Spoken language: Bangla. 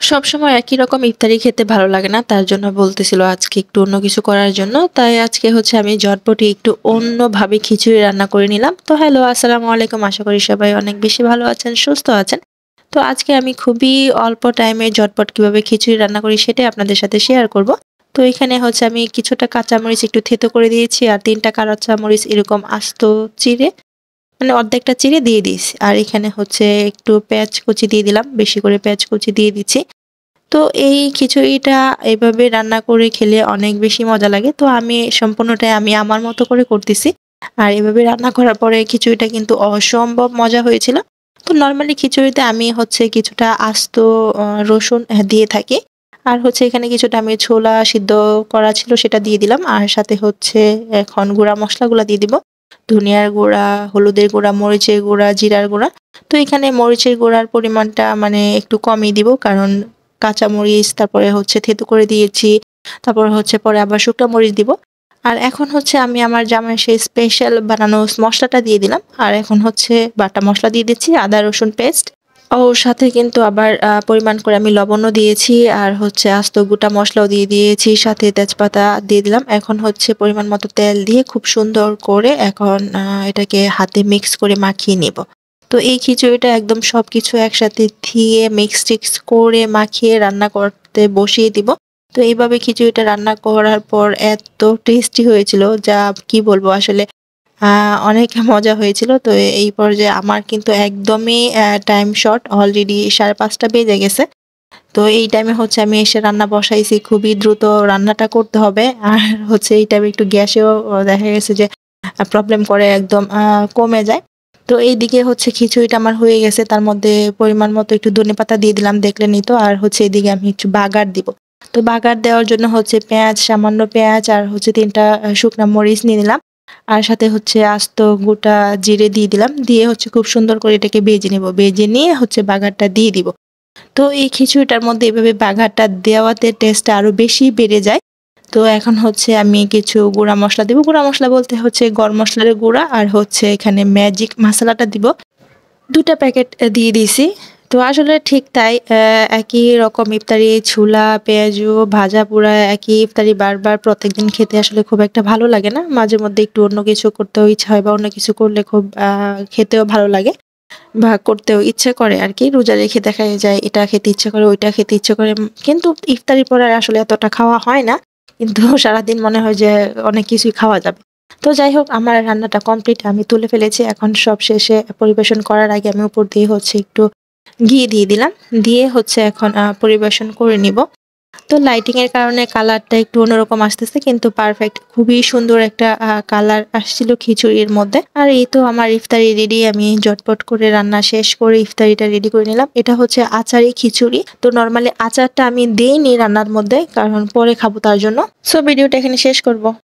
সবসময় একই রকম ইফতারি খেতে ভালো লাগে না। তার জন্য বলতেছিল আজকে একটু অন্য কিছু করার জন্য। তাই আজকে হচ্ছে আমি ঝটপটি একটু অন্যভাবে খিচুড়ি রান্না করে নিলাম। তো হ্যালো, আসসালামু আলাইকুম। আশা করি সবাই অনেক বেশি ভালো আছেন, সুস্থ আছেন। তো আজকে আমি খুবই অল্প টাইমে ঝটপট কিভাবে খিচুড়ি রান্না করি সেটাই আপনাদের সাথে শেয়ার করব। তো এখানে হচ্ছে আমি কিছুটা কাঁচামরিচ একটু থেতো করে দিয়েছি আর ৩ টা কাঁচামরিচ এরকম আস্ত চিড়ে মানে অর্ধেকটা চিড়ে দিয়ে দিয়েছি। আর এখানে হচ্ছে একটু পেঁয়াজ কুচি দিয়ে দিলাম। বেশি করে পেঁয়াজ কুচি দিয়ে দিচ্ছি। তো এই খিচুড়িটা এভাবে রান্না করে খেলে অনেক বেশি মজা লাগে। তো আমি সম্পূর্ণটাই আমি আমার মতো করে করতেছি। আর এভাবে রান্না করার পরে খিচুড়িটা কিন্তু অসম্ভব মজা হয়েছিল। তো নরমালি খিচুড়িতে আমি হচ্ছে কিছুটা আস্ত রসুন দিয়ে থাকি। আর হচ্ছে এখানে কিছুটা আমি ছোলা সিদ্ধ করা ছিল সেটা দিয়ে দিলাম। আর সাথে হচ্ছে এখন গুঁড়া মসলাগুলা দিয়ে দিব। ধনিয়ার গুঁড়া, হলুদের গুঁড়া, মরিচের গুঁড়া, জিরার গুঁড়া। তো এখানে মরিচের গুঁড়ার পরিমাণটা মানে একটু কমই দিব কারণ কাঁচামরিচ, তারপরে হচ্ছে থেতো করে দিয়েছি। তারপরে হচ্ছে পরে আবার শুকনা মরিচ দিব। আর এখন হচ্ছে আমি আমার জামাইয়ের সেই স্পেশাল বানানো মসলাটা দিয়ে দিলাম। আর এখন হচ্ছে বাটা মসলা দিয়ে দিচ্ছি, আদা রসুন পেস্ট। ওর সাথে কিন্তু আবার পরিমাণ করে আমি লবণও দিয়েছি আর হচ্ছে আস্ত গোটা মসলাও দিয়ে দিয়েছি। সাথে তেজপাতা দিয়ে দিলাম। এখন হচ্ছে পরিমাণ মতো তেল দিয়ে খুব সুন্দর করে এখন এটাকে হাতে মিক্স করে মাখিয়ে নিব। তো এই খিচুড়িটা একদম সবকিছু একসাথে দিয়ে মিক্স-টিক্স করে মাখিয়ে রান্না করতে বসিয়ে দিব। তো এইভাবে খিচুড়িটা রান্না করার পর এত টেস্টি হয়েছিল যা কি বলবো আসলে অনেক মজা হয়েছিল। তো এই পর্যায়ে আমার কিন্তু একদমই টাইম শর্ট অলরেডি ৫:৩০ বেজে গেছে। তো এই টাইমে হচ্ছে আমি এসে রান্না বসাইছি। খুবই দ্রুত রান্নাটা করতে হবে। আর হচ্ছে এই টাইমে একটু গ্যাসেও দেখা গেছে যে প্রবলেম করে একদম কমে যায়। তো এইদিকে হচ্ছে খিচুড়িটা আমার হয়ে গেছে। তার মধ্যে পরিমাণ মতো একটু ধনেপাতা দিয়ে দিলাম দেখলেনই তো। আর হচ্ছে এদিকে আমি একটু বাগার দিব। তো বাগার দেওয়ার জন্য হচ্ছে পেঁয়াজ, সামান্য পেঁয়াজ আর হচ্ছে ৩ টা শুকনা মরিচ নিয়ে নিলাম। আর সাথে হচ্ছে আস্ত গোটা জিরে দিয়ে দিলাম। দিয়ে হচ্ছে খুব সুন্দর করে এটাকে ভেজে নিব। ভেজে নিয়ে হচ্ছে বাগারটা দিয়ে দিব। তো এই খিচুড়িটার মধ্যে এভাবে বাঘাটা দেওয়াতে টেস্টটা আরো বেশি বেড়ে যায়। তো এখন হচ্ছে আমি কিছু গুঁড়া মসলা দিব। গুঁড়া মসলা বলতে হচ্ছে গরম মসলার গুঁড়া আর হচ্ছে এখানে ম্যাজিক মশালাটা দিব। ২ টা প্যাকেট দিয়ে দিয়েছি। তো আসলে ঠিক তাই একই রকম ইফতারি ছোলা, পেঁয়াজু, ভাজা পোড়া একই ইফতারি বারবার প্রত্যেকদিন খেতে আসলে খুব একটা ভালো লাগে না। মাঝে মধ্যে একটু অন্য কিছু করতেও ইচ্ছা হয় বা অন্য কিছু করলে খুব খেতেও ভালো লাগে। বা করতেও ইচ্ছে করে আরকি। রোজা রেখে দেখা যায় এটা খেতে ইচ্ছে করে, ওইটা খেতে ইচ্ছে করে। কিন্তু ইফতারির পর আর আসলে এতটা খাওয়া হয় না। কিন্তু সারাদিন মনে হয় যে অনেক কিছুই খাওয়া যাবে। তো যাই হোক আমার রান্নাটা কমপ্লিট। আমি তুলে ফেলেছি। এখন সব শেষে পরিবেশন করার আগে আমি উপর দিয়ে হচ্ছে একটু ঘি দিয়ে দিলাম। দিয়ে হচ্ছে এখন পরিবেশন করে নিব। তো লাইটিং এর কারণে কালারটা একটু অন্যরকম আসতেছে কিন্তু পারফেক্ট খুবই সুন্দর একটা কালার আসছিল খিচুড়ির মধ্যে। আর এই তো আমার ইফতারি রেডি। আমি ঝটপট করে রান্না শেষ করে ইফতারিটা রেডি করে নিলাম। এটা হচ্ছে আচারি খিচুড়ি। তো নরমালি আচারটা আমি দেইনি রান্নার মধ্যে কারণ পরে খাবো তার জন্য। সো ভিডিওটা এখানে শেষ করব।